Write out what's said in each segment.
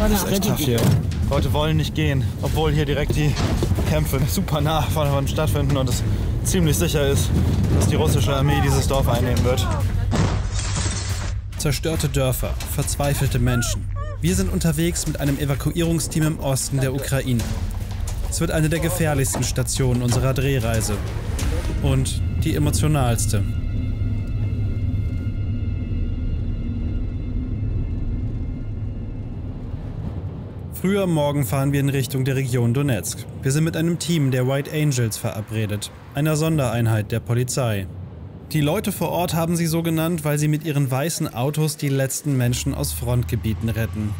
Das ist echt tough hier. Leute wollen nicht gehen, obwohl hier direkt die Kämpfe super nah voneinander stattfinden und es ziemlich sicher ist, dass die russische Armee dieses Dorf einnehmen wird. Zerstörte Dörfer, verzweifelte Menschen. Wir sind unterwegs mit einem Evakuierungsteam im Osten der Ukraine. Es wird eine der gefährlichsten Stationen unserer Drehreise. Und die emotionalste. Früh am Morgen fahren wir in Richtung der Region Donetsk. Wir sind mit einem Team der White Angels verabredet, einer Sondereinheit der Polizei. Die Leute vor Ort haben sie so genannt, weil sie mit ihren weißen Autos die letzten Menschen aus Frontgebieten retten.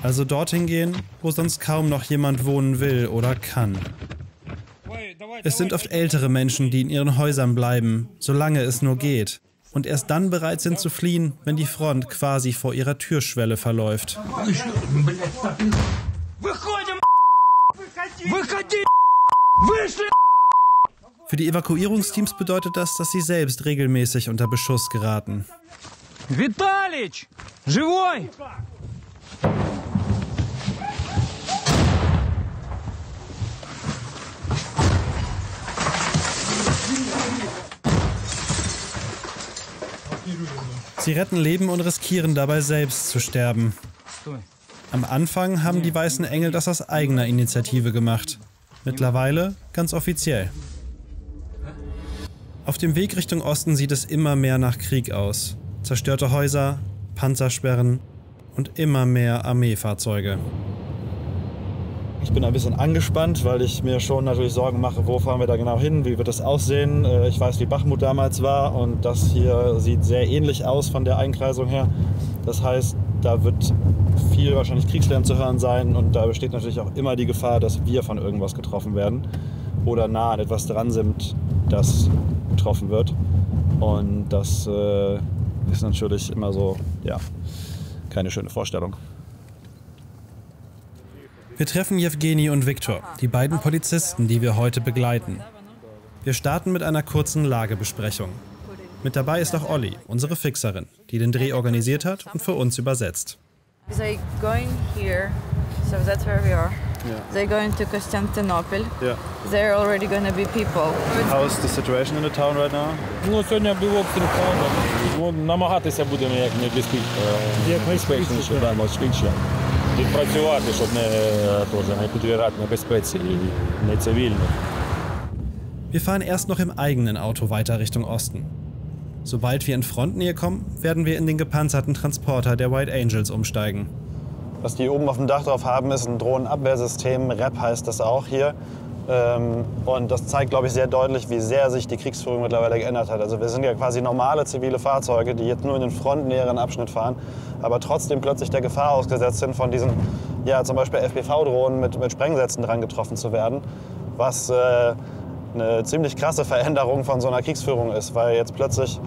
Also dorthin gehen, wo sonst kaum noch jemand wohnen will oder kann. Es sind oft ältere Menschen, die in ihren Häusern bleiben, solange es nur geht. Und erst dann bereit sind zu fliehen, wenn die Front quasi vor ihrer Türschwelle verläuft. Für die Evakuierungsteams bedeutet das, dass sie selbst regelmäßig unter Beschuss geraten. Vitalic! Живой! Sie retten Leben und riskieren dabei selbst zu sterben. Am Anfang haben die Weißen Engel das aus eigener Initiative gemacht. Mittlerweile ganz offiziell. Auf dem Weg Richtung Osten sieht es immer mehr nach Krieg aus. Zerstörte Häuser, Panzersperren und immer mehr Armeefahrzeuge. Ich bin ein bisschen angespannt, weil ich mir schon natürlich Sorgen mache, wo fahren wir da genau hin, wie wird das aussehen. Ich weiß, wie Bachmut damals war und das hier sieht sehr ähnlich aus von der Einkreisung her. Das heißt, da wird viel wahrscheinlich Kriegslärm zu hören sein und da besteht natürlich auch immer die Gefahr, dass wir von irgendwas getroffen werden oder nah an etwas dran sind, das getroffen wird. Und das ist natürlich immer so, ja, keine schöne Vorstellung. Wir treffen Jewgeni und Viktor, die beiden Polizisten, die wir heute begleiten. Wir starten mit einer kurzen Lagebesprechung. Mit dabei ist auch Olli, unsere Fixerin, die den Dreh organisiert hat und für uns übersetzt. They're going here, so that's where we are. Yeah. They're going to Konstantinopel. Yeah. There are already going to be people. How is the situation in the town right now? Ну, сьогодні білок телефону. Намагатися будемо як найбезпечніше, швидше. Відпрацювати, щоб не підвергати небезпеці і не цивільних. Wir fahren erst noch im eigenen Auto weiter Richtung Osten. Sobald wir in Frontnähe kommen, werden wir in den gepanzerten Transporter der White Angels umsteigen. Was die oben auf dem Dach drauf haben, ist ein Drohnenabwehrsystem. REP heißt das auch hier. Und das zeigt, glaube ich, sehr deutlich, wie sehr sich die Kriegsführung mittlerweile geändert hat. Also wir sind ja quasi normale zivile Fahrzeuge, die jetzt nur in den frontnäheren Abschnitt fahren, aber trotzdem plötzlich der Gefahr ausgesetzt sind, von diesen, ja, zum Beispiel FPV-Drohnen mit Sprengsätzen dran getroffen zu werden, was eine ziemlich krasse Veränderung von so einer Kriegsführung ist, weil jetzt plötzlich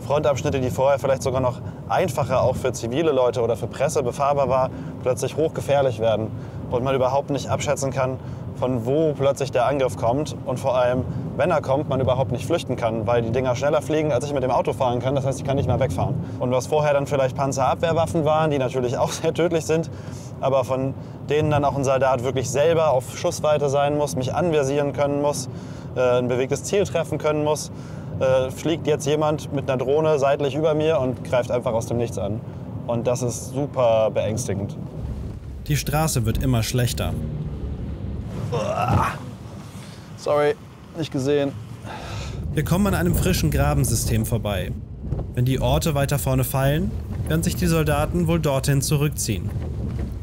Frontabschnitte, die vorher vielleicht sogar noch einfacher auch für zivile Leute oder für Presse befahrbar war, plötzlich hochgefährlich werden und man überhaupt nicht abschätzen kann, von wo plötzlich der Angriff kommt und vor allem, wenn er kommt, man überhaupt nicht flüchten kann, weil die Dinger schneller fliegen, als ich mit dem Auto fahren kann. Das heißt, ich kann nicht mehr wegfahren. Und was vorher dann vielleicht Panzerabwehrwaffen waren, die natürlich auch sehr tödlich sind, aber von denen dann auch ein Soldat wirklich selber auf Schussweite sein muss, mich anvisieren können muss, ein bewegtes Ziel treffen können muss, fliegt jetzt jemand mit einer Drohne seitlich über mir und greift einfach aus dem Nichts an. Und das ist super beängstigend. Die Straße wird immer schlechter. Sorry, nicht gesehen. Wir kommen an einem frischen Grabensystem vorbei. Wenn die Orte weiter vorne fallen, werden sich die Soldaten wohl dorthin zurückziehen.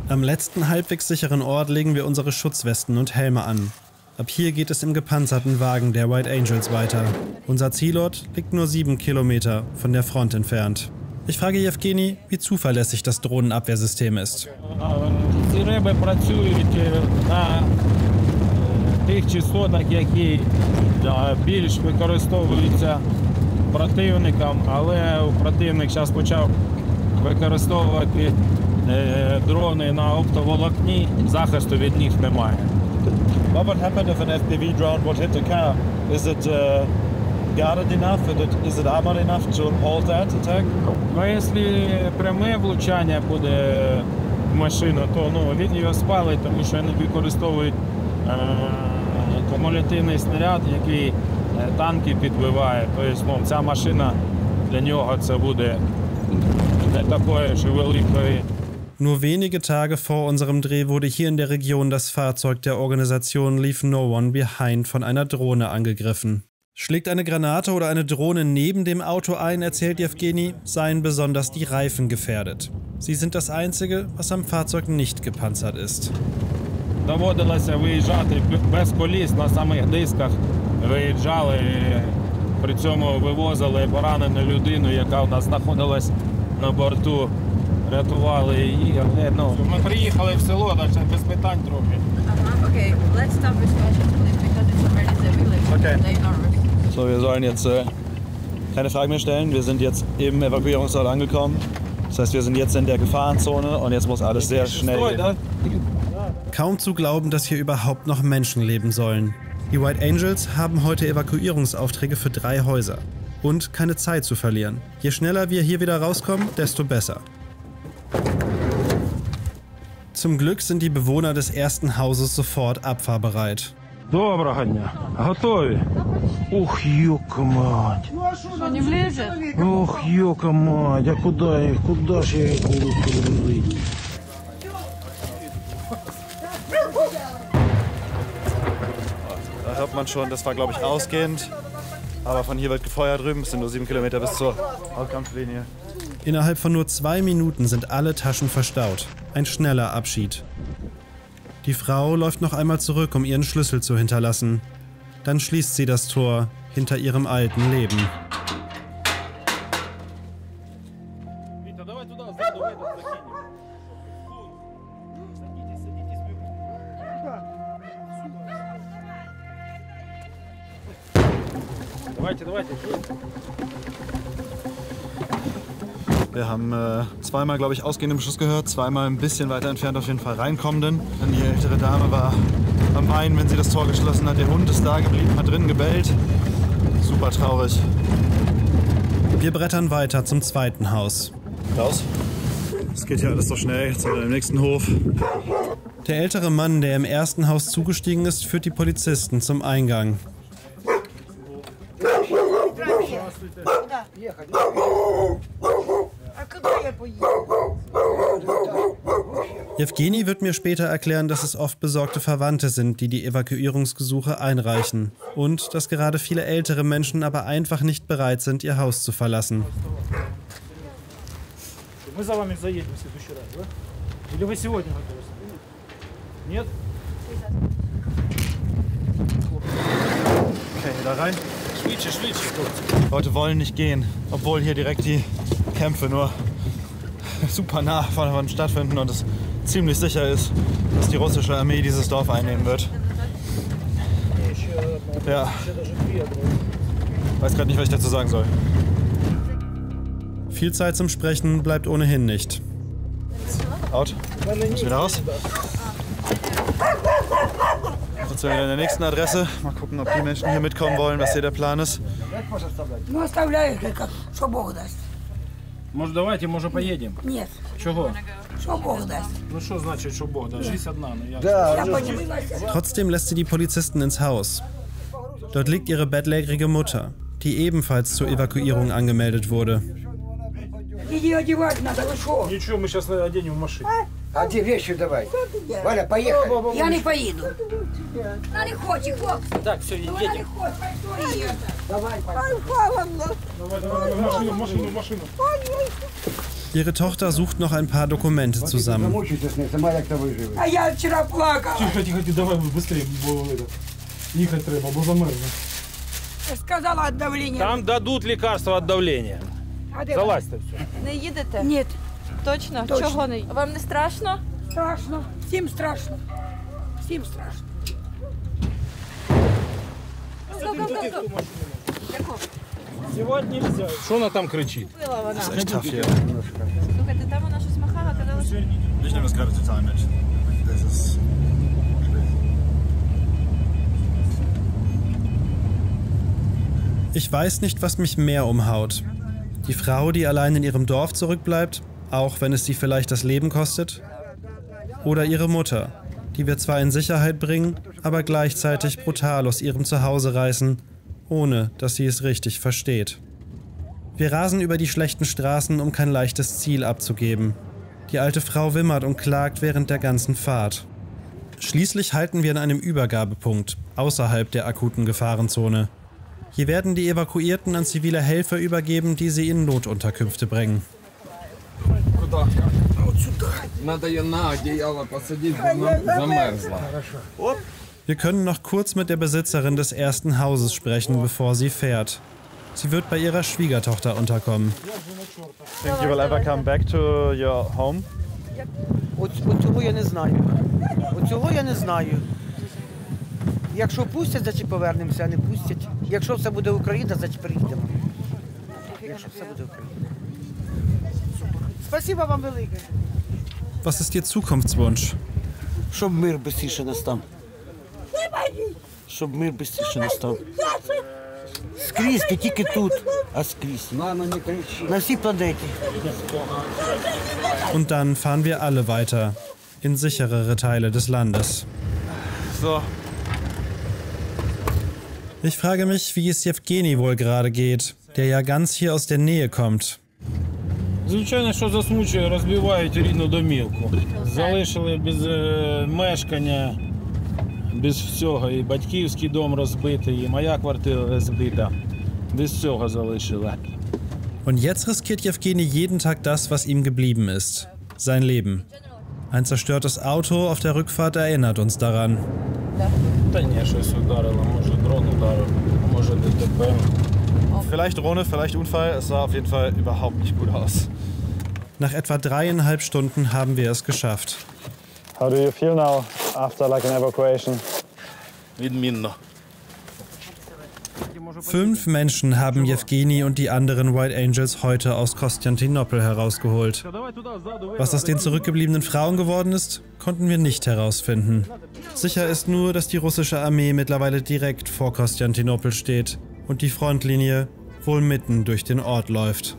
Am letzten halbwegs sicheren Ort legen wir unsere Schutzwesten und Helme an. Ab hier geht es im gepanzerten Wagen der White Angels weiter. Unser Zielort liegt nur 7 Kilometer von der Front entfernt. Ich frage Jewgeni, wie zuverlässig das Drohnenabwehrsystem ist. Ці риби працюють на тих частотах, які більш використовуються противником, але противник зараз почав використовувати дрони на оптоволокні, захисту від них немає. What would happen if an FPV drone would hit the car? Is it guarded enough? Is it armored enough to hold that attack? Ну, якщо пряме влучання буде машину, то він його спалить, тому що вони використовують кумулятивний снаряд, який танки підбиває. Тобто, ця машина для нього це буде не такої ж великої. Nur wenige Tage vor unserem Dreh wurde hier in der Region das Fahrzeug der Organisation Leave No One Behind von einer Drohne angegriffen. Schlägt eine Granate oder eine Drohne neben dem Auto ein, erzählt Jewgeni, seien besonders die Reifen gefährdet. Sie sind das Einzige, was am Fahrzeug nicht gepanzert ist. Доводилося виїжджати без коліс, на самих дисках виїжджали, при цьому вивозили поранену людину, яка у нас знаходилась на борту, рятували її. Ми приїхали в село, так без питань трохи. Okay, let's stop discussion please, because it's already the village. Okay. They nervous. So, wir sollen jetzt keine Fragen mehr stellen. Wir sind jetzt im Evakuierungsort angekommen. Das heißt, wir sind jetzt in der Gefahrenzone und jetzt muss alles sehr schnell gehen. Kaum zu glauben, dass hier überhaupt noch Menschen leben sollen. Die White Angels haben heute Evakuierungsaufträge für 3 Häuser. Und keine Zeit zu verlieren. Je schneller wir hier wieder rauskommen, desto besser. Zum Glück sind die Bewohner des ersten Hauses sofort abfahrbereit. Доброго дня. Готові? Ух, ёка мать. Что, не влезет? Ох, ёка мать. А куда ж я их буду погрузить? Da hört man schon, das war glaube ich ausgehend. Aber von hier wird gefeuert drüben. Es sind nur 7 Kilometer bis zur Hauptkampflinie. Innerhalb von nur 2 Minuten sind alle Taschen verstaut. Ein schneller Abschied. Die Frau läuft noch einmal zurück, um ihren Schlüssel zu hinterlassen. Dann schließt sie das Tor hinter ihrem alten Leben. Wir haben zweimal, glaube ich, ausgehenden Beschuss gehört, zweimal ein bisschen weiter entfernt auf jeden Fall reinkommenden. Dann die ältere Dame war am Weinen, wenn sie das Tor geschlossen hat. Der Hund ist da geblieben, hat drinnen gebellt. Super traurig. Wir brettern weiter zum zweiten Haus. Raus. Es geht hier alles so schnell, jetzt sind wir im nächsten Hof. Der ältere Mann, der im ersten Haus zugestiegen ist, führt die Polizisten zum Eingang. Jewgeni wird mir später erklären, dass es oft besorgte Verwandte sind, die die Evakuierungsgesuche einreichen. Und dass gerade viele ältere Menschen aber einfach nicht bereit sind, ihr Haus zu verlassen. Мы за вами заедем в следующий раз, да? Или вы сегодня готовы? Нет? Okay, da rein. Leute wollen nicht gehen, obwohl hier direkt die Kämpfe nur super nah von stattfinden und es ziemlich sicher ist, dass die russische Armee dieses Dorf einnehmen wird. Ja. Weiß gerade nicht, was ich dazu sagen soll. Viel Zeit zum Sprechen bleibt ohnehin nicht. Out. Müssen wieder raus. Jetzt sind wir wieder an der nächsten Adresse. Mal gucken, ob die Menschen hier mitkommen wollen, was hier der Plan ist. Ну, оставляю, что Бог даст. Може, давайте, може, поїдемо? Нет, Чого? что Бог даст. Ну що значить, що Бог дасть? Жизнь одна, ну як? Я понимаю. Trotzdem lässt sie die Polizisten ins Haus. Dort liegt ihre bettlägerige Mutter, die ebenfalls zur Evakuierung angemeldet wurde. Иди одевать надо, вы шо? Нічого, ми зараз оденемо в машину. А где вещи давай? Валя, поехали. Я не поеду. Она не хочет, хлопцы. Так, все, Она не хочет, что и это. Давай, в машину. Ihre Tochter sucht noch ein paar Dokumente zusammen. замучитесь, не сама як-то виживе. А я вчера плакала. Тихо, давай швидше, бо їхати треба, бо замерзне. Я сказала от давления. Там дадуть лікарства від давлення. А де Залазьте все. Не їдете? Нет, Точно? Точно. Чого не? Вам не страшно? страшно. Всем страшно. Всем страшно. Сьогодні нельзя. Що вона там кричить? Пила вона. Echt tough hier. Слухайте, там вона щось махала, казала, що... Ich nehme das gerade total mit. Das ist Ich weiß nicht, was mich mehr umhaut. Die Frau, die allein in ihrem Dorf zurückbleibt, auch wenn es sie vielleicht das Leben kostet? Oder ihre Mutter, die wir zwar in Sicherheit bringen, aber gleichzeitig brutal aus ihrem Zuhause reißen, ohne dass sie es richtig versteht. Wir rasen über die schlechten Straßen, um kein leichtes Ziel abzugeben. Die alte Frau wimmert und klagt während der ganzen Fahrt. Schließlich halten wir an einem Übergabepunkt, außerhalb der akuten Gefahrenzone. Hier werden die Evakuierten an zivile Helfer übergeben, die sie in Notunterkünfte bringen. Wir können noch kurz mit der Besitzerin des ersten Hauses sprechen, bevor sie fährt. Sie wird bei ihrer Schwiegertochter unterkommen. Think you will ever come back to your home? Оцього я не знаю. Оцього я не знаю. Якщо пустять, значить повернемося, а не пустять. Якщо все буде Україна, значить приїдемо. Якщо все буде Україна. Спасибо вам велике. Was ist Ihr Zukunftswunsch? Щоб мир швидше настав. Щоб мир швидше настав. Скрізь, не тільки тут, а скрізь. Мама, не кричи. На всій планеті. Und dann fahren wir alle weiter, in sicherere Teile des Landes. So. Ich frage mich, wie es Jewgeni wohl gerade geht, der ja ganz hier aus der Nähe kommt. Звичайно, що засмучує, розбивають рідну домівку. Залишили без мешкання, без всього. І батьківський дом розбитий, і моя квартира розбита. Без цього залишили. Und jetzt riskiert Jewgeni jeden Tag das, was ihm geblieben ist. Sein Leben. Ein zerstörtes Auto auf der Rückfahrt erinnert uns daran. Та ні, щось ударило, може дрон ударив, може ДТП. Vielleicht Drohne, vielleicht Unfall. Es sah auf jeden Fall überhaupt nicht gut aus. Nach etwa 3,5 Stunden haben wir es geschafft. How do you feel now after like an evacuation? Відмінно. 5 Menschen haben Jewgeni und die anderen White Angels heute aus Konstantinopel herausgeholt. Was aus den zurückgebliebenen Frauen geworden ist, konnten wir nicht herausfinden. Sicher ist nur, dass die russische Armee mittlerweile direkt vor Konstantinopel steht und die Frontlinie wohl mitten durch den Ort läuft.